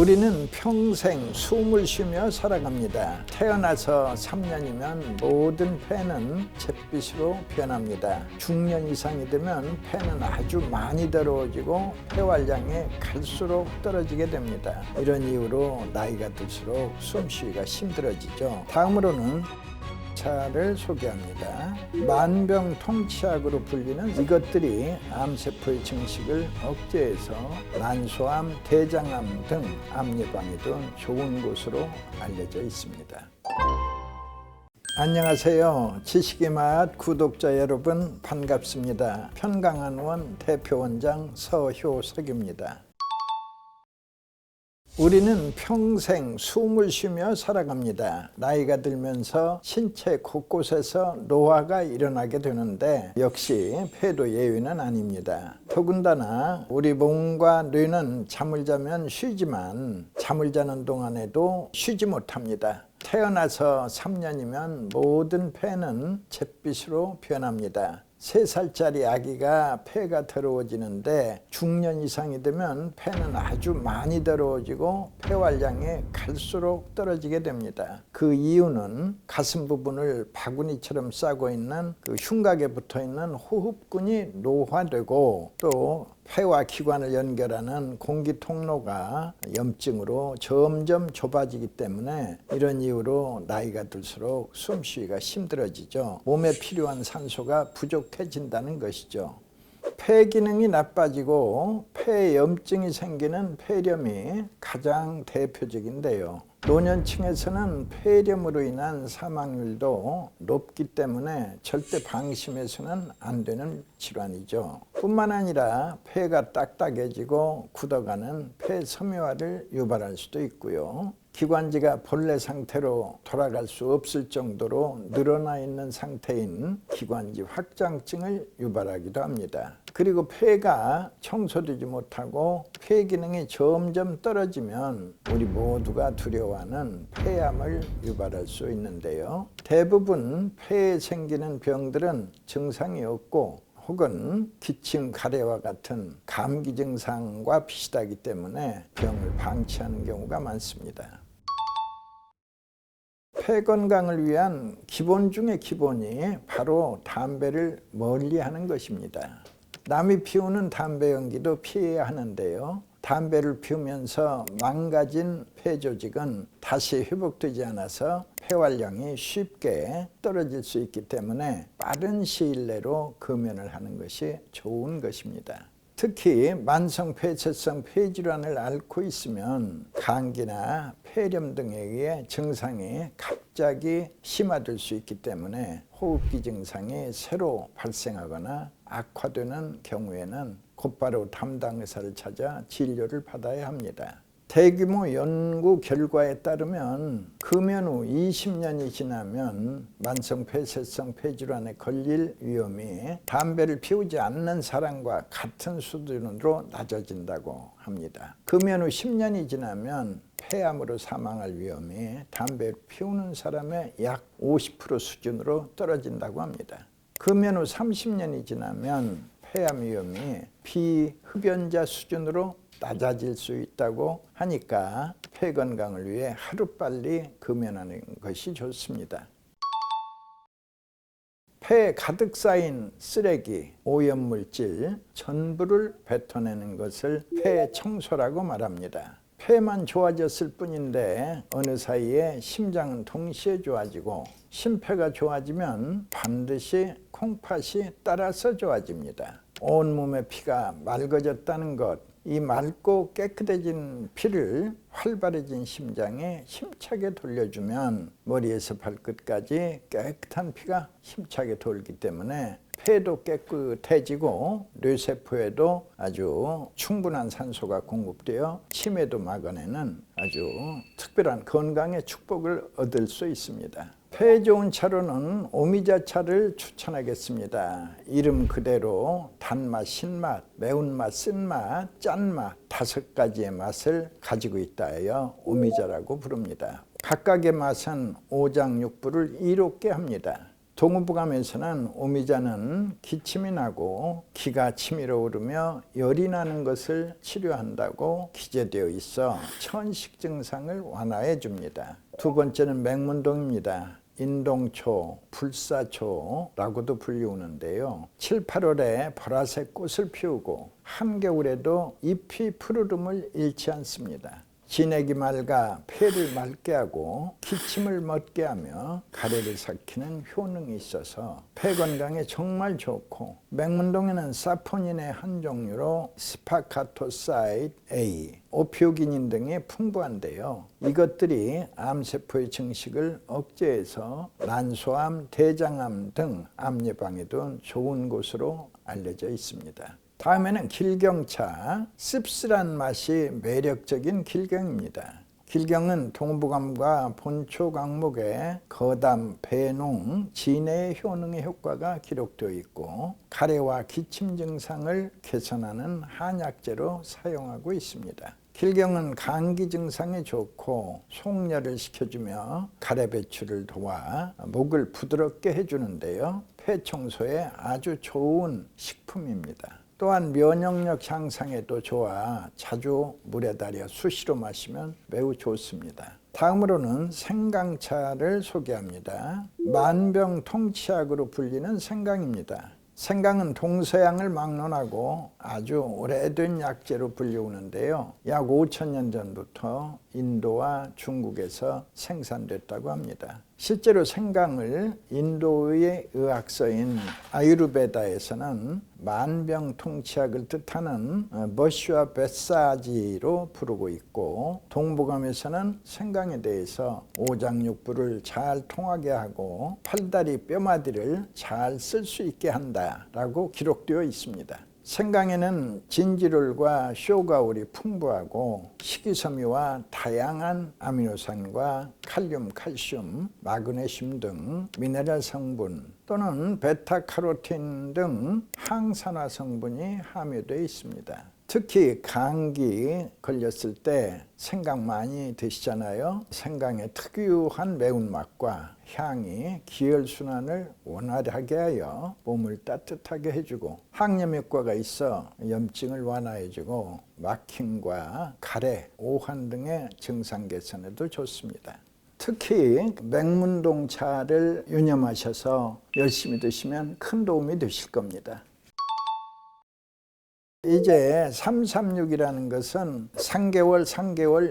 우리는 평생 숨을 쉬며 살아갑니다. 태어나서 3년이면 모든 폐는 잿빛으로 변합니다. 중년 이상이 되면 폐는 아주 많이 더러워지고 폐활량이 갈수록 떨어지게 됩니다. 이런 이유로 나이가 들수록 숨쉬기가 힘들어지죠. 다음으로는 차를 소개합니다. 만병통치약으로 불리는 이것들이 암세포의 증식을 억제해서 난소암, 대장암 등 암 예방에도 좋은 것으로 알려져 있습니다. 안녕하세요. 지식의 맛 구독자 여러분 반갑습니다. 편강한원 대표원장 서효석입니다. 우리는 평생 숨을 쉬며 살아갑니다. 나이가 들면서 신체 곳곳에서 노화가 일어나게 되는데 역시 폐도 예외는 아닙니다. 더군다나 우리 몸과 뇌는 잠을 자면 쉬지만 잠을 자는 동안에도 쉬지 못합니다. 태어나서 3년이면 모든 폐는 잿빛으로 변합니다. 3살짜리 아기가 폐가 더러워지는데 중년 이상이 되면 폐는 아주 많이 더러워지고 폐활량이 갈수록 떨어지게 됩니다. 그 이유는 가슴 부분을 바구니처럼 싸고 있는 그 흉곽에 붙어 있는 호흡근이 노화되고 또 폐와 기관을 연결하는 공기 통로가 염증으로 점점 좁아지기 때문에 이런 이유로 나이가 들수록 숨쉬기가 힘들어지죠. 몸에 필요한 산소가 부족해진다는 것이죠. 폐 기능이 나빠지고 폐에 염증이 생기는 폐렴이 가장 대표적인데요. 노년층에서는 폐렴으로 인한 사망률도 높기 때문에 절대 방심해서는 안 되는 질환이죠. 뿐만 아니라 폐가 딱딱해지고 굳어가는 폐섬유화를 유발할 수도 있고요. 기관지가 본래 상태로 돌아갈 수 없을 정도로 늘어나 있는 상태인 기관지 확장증을 유발하기도 합니다. 그리고 폐가 청소되지 못하고 폐 기능이 점점 떨어지면 우리 모두가 두려워하는 폐암을 유발할 수 있는데요. 대부분 폐에 생기는 병들은 증상이 없고 혹은 기침, 가래와 같은 감기 증상과 비슷하기 때문에 병을 방치하는 경우가 많습니다. 폐 건강을 위한 기본 중의 기본이 바로 담배를 멀리하는 것입니다. 남이 피우는 담배 연기도 피해야 하는데요. 담배를 피우면서 망가진 폐 조직은 다시 회복되지 않아서 폐활량이 쉽게 떨어질 수 있기 때문에 빠른 시일 내로 금연을 하는 것이 좋은 것입니다. 특히 만성 폐쇄성 폐질환을 앓고 있으면 감기나 폐렴 등에 의해 증상이 갑자기 심화될 수 있기 때문에 호흡기 증상이 새로 발생하거나 악화되는 경우에는 곧바로 담당 의사를 찾아 진료를 받아야 합니다. 대규모 연구 결과에 따르면 금연 후 20년이 지나면 만성 폐쇄성 폐질환에 걸릴 위험이 담배를 피우지 않는 사람과 같은 수준으로 낮아진다고 합니다. 금연 후 10년이 지나면 폐암으로 사망할 위험이 담배를 피우는 사람의 약 50% 수준으로 떨어진다고 합니다. 금연 후 30년이 지나면 폐암 위험이 비흡연자 수준으로 낮아질 수 있다고 하니까 폐 건강을 위해 하루빨리 금연하는 것이 좋습니다. 폐에 가득 쌓인 쓰레기, 오염물질 전부를 뱉어내는 것을 폐 청소라고 말합니다. 폐만 좋아졌을 뿐인데 어느 사이에 심장은 동시에 좋아지고 심폐가 좋아지면 반드시 콩팥이 따라서 좋아집니다. 온몸의 피가 맑아졌다는 것, 이 맑고 깨끗해진 피를 활발해진 심장에 힘차게 돌려주면 머리에서 발끝까지 깨끗한 피가 힘차게 돌기 때문에 폐도 깨끗해지고 뇌세포에도 아주 충분한 산소가 공급되어 치매도 막아내는 아주 특별한 건강의 축복을 얻을 수 있습니다. 폐에 좋은 차로는 오미자차를 추천하겠습니다. 이름 그대로 단맛, 신맛, 매운맛, 쓴맛, 짠맛 5가지의 맛을 가지고 있다 하여 오미자라고 부릅니다. 각각의 맛은 오장육부를 이롭게 합니다. 동의보감에서는 오미자는 기침이 나고 기가 치밀어 오르며 열이 나는 것을 치료한다고 기재되어 있어 천식 증상을 완화해 줍니다. 두 번째는 맹문동입니다. 인동초, 불사초라고도 불리우는데요. 7, 8월에 보라색 꽃을 피우고 한겨울에도 잎이 푸르름을 잃지 않습니다. 진액이 맑아 폐를 맑게 하고 기침을 멎게 하며 가래를 삭히는 효능이 있어서 폐 건강에 정말 좋고, 맹문동에는 사포닌의 한 종류로 스파카토사이드 A, 오피오기닌 등이 풍부한데요. 이것들이 암세포의 증식을 억제해서 난소암, 대장암 등 암 예방에도 좋은 것으로 알려져 있습니다. 다음에는 길경차, 씁쓸한 맛이 매력적인 길경입니다. 길경은 동의보감과 본초 강목에 거담, 배농, 진해의 효능의 효과가 기록되어 있고 가래와 기침 증상을 개선하는 한약재로 사용하고 있습니다. 길경은 감기 증상에 좋고 속열을 식혀주며 가래 배출을 도와 목을 부드럽게 해주는데요. 폐 청소에 아주 좋은 식품입니다. 또한 면역력 향상에도 좋아 자주 물에 달여 수시로 마시면 매우 좋습니다. 다음으로는 생강차를 소개합니다. 만병통치약으로 불리는 생강입니다. 생강은 동서양을 막론하고 아주 오래된 약재로 불리우는데요. 약 5,000년 전부터 인도와 중국에서 생산됐다고 합니다. 실제로 생강을 인도의 의학서인 아유르베다에서는 만병통치약을 뜻하는 머쉬와 베사지로 부르고 있고, 동의보감에서는 생강에 대해서 오장육부를 잘 통하게 하고 팔다리 뼈마디를 잘 쓸 수 있게 한다라고 기록되어 있습니다. 생강에는 진지롤과 쇼가올이 풍부하고 식이섬유와 다양한 아미노산과 칼륨, 칼슘, 마그네슘 등 미네랄 성분 또는 베타카로틴 등 항산화 성분이 함유되어 있습니다. 특히 감기 걸렸을 때 생강 많이 드시잖아요. 생강의 특유한 매운맛과 향이 기혈순환을 원활하게 하여 몸을 따뜻하게 해주고 항염 효과가 있어 염증을 완화해주고 막힘과 가래, 오한 등의 증상 개선에도 좋습니다. 특히 맹문동차를 유념하셔서 열심히 드시면 큰 도움이 되실 겁니다. 이제 336이라는 것은 3개월,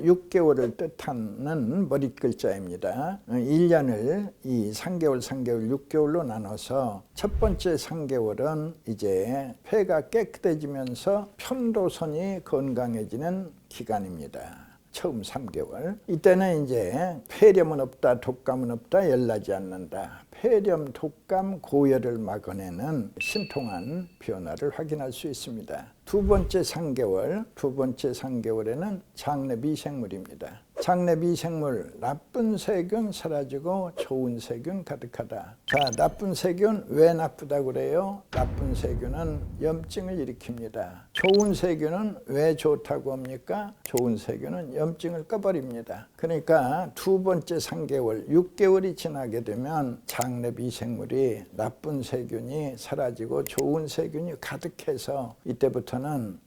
6개월을 뜻하는 머릿글자입니다. 1년을 이 3개월, 6개월로 나눠서 첫 번째 3개월은 이제 폐가 깨끗해지면서 편도선이 건강해지는 기간입니다. 처음 3개월. 이때는 이제 폐렴은 없다, 독감은 없다, 열나지 않는다. 폐렴, 독감, 고열을 막아내는 신통한 변화를 확인할 수 있습니다. 두 번째 3개월에는 장내 미생물입니다. 장내 미생물, 나쁜 세균 사라지고 좋은 세균 가득하다. 자, 나쁜 세균 왜 나쁘다고 그래요? 나쁜 세균은 염증을 일으킵니다. 좋은 세균은 왜 좋다고 합니까? 좋은 세균은 염증을 꺼버립니다. 그러니까 두 번째 3개월, 6개월이 지나게 되면 장내 미생물이 나쁜 세균이 사라지고 좋은 세균이 가득해서 이때부터는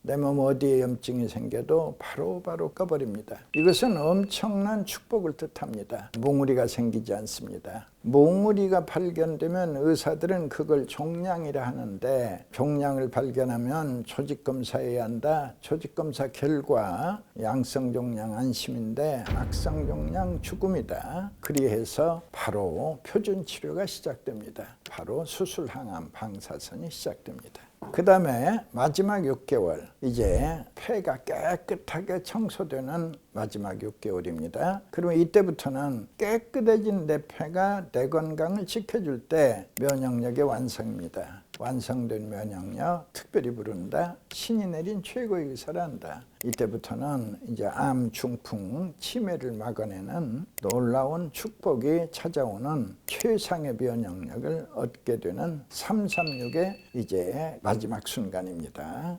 내 몸 어디에 염증이 생겨도 바로바로 꺼버립니다. 이것은 엄청난 축복을 뜻합니다. 몽우리가 생기지 않습니다. 몽우리가 발견되면 의사들은 그걸 종양이라 하는데, 종양을 발견하면 조직검사해야 한다. 조직검사 결과 양성종양 안심인데 악성종양 죽음이다. 그리해서 바로 표준치료가 시작됩니다. 바로 수술항암 방사선이 시작됩니다. 그 다음에 마지막 6개월, 이제 폐가 깨끗하게 청소되는 마지막 6개월입니다. 그러면 이때부터는 깨끗해진 내 폐가 내 건강을 지켜줄 때 면역력의 완성입니다. 완성된 면역력, 특별히 부른다. 신이 내린 최고의 의사를 한다. 이때부터는 이제 암, 중풍, 치매를 막아내는 놀라운 축복이 찾아오는 최상의 면역력을 얻게 되는 336의 이제 마지막 순간입니다.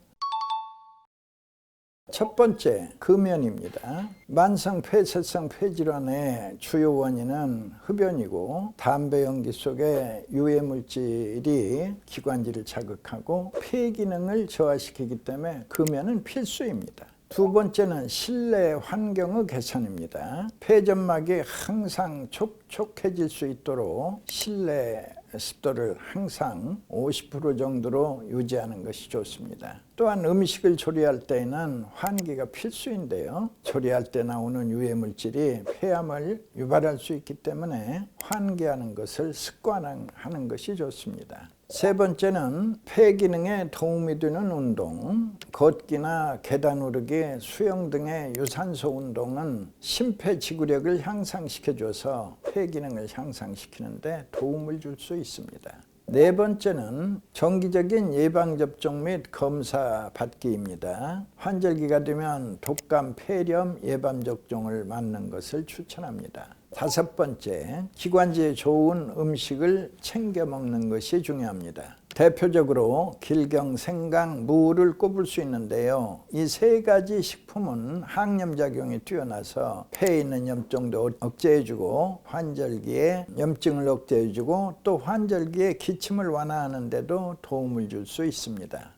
첫 번째, 금연입니다. 만성 폐쇄성 폐질환의 주요 원인은 흡연이고 담배 연기 속에 유해 물질이 기관지를 자극하고 폐 기능을 저하시키기 때문에 금연은 필수입니다. 두 번째는 실내 환경의 개선입니다. 폐점막이 항상 촉촉해질 수 있도록 실내 습도를 항상 50% 정도로 유지하는 것이 좋습니다. 또한 음식을 조리할 때에는 환기가 필수인데요. 조리할 때 나오는 유해 물질이 폐암을 유발할 수 있기 때문에 환기하는 것을 습관화하는 것이 좋습니다. 세 번째는 폐 기능에 도움이 되는 운동, 걷기나 계단 오르기, 수영 등의 유산소 운동은 심폐지구력을 향상시켜줘서 폐 기능을 향상시키는데 도움을 줄 수 있습니다. 네 번째는 정기적인 예방접종 및 검사 받기입니다. 환절기가 되면 독감, 폐렴 예방접종을 맞는 것을 추천합니다. 다섯 번째, 기관지에 좋은 음식을 챙겨 먹는 것이 중요합니다. 대표적으로 길경, 생강, 무를 꼽을 수 있는데요. 이 세 가지 식품은 항염작용이 뛰어나서 폐에 있는 염증도 억제해주고 환절기에 염증을 억제해주고 또 환절기에 기침을 완화하는 데도 도움을 줄 수 있습니다.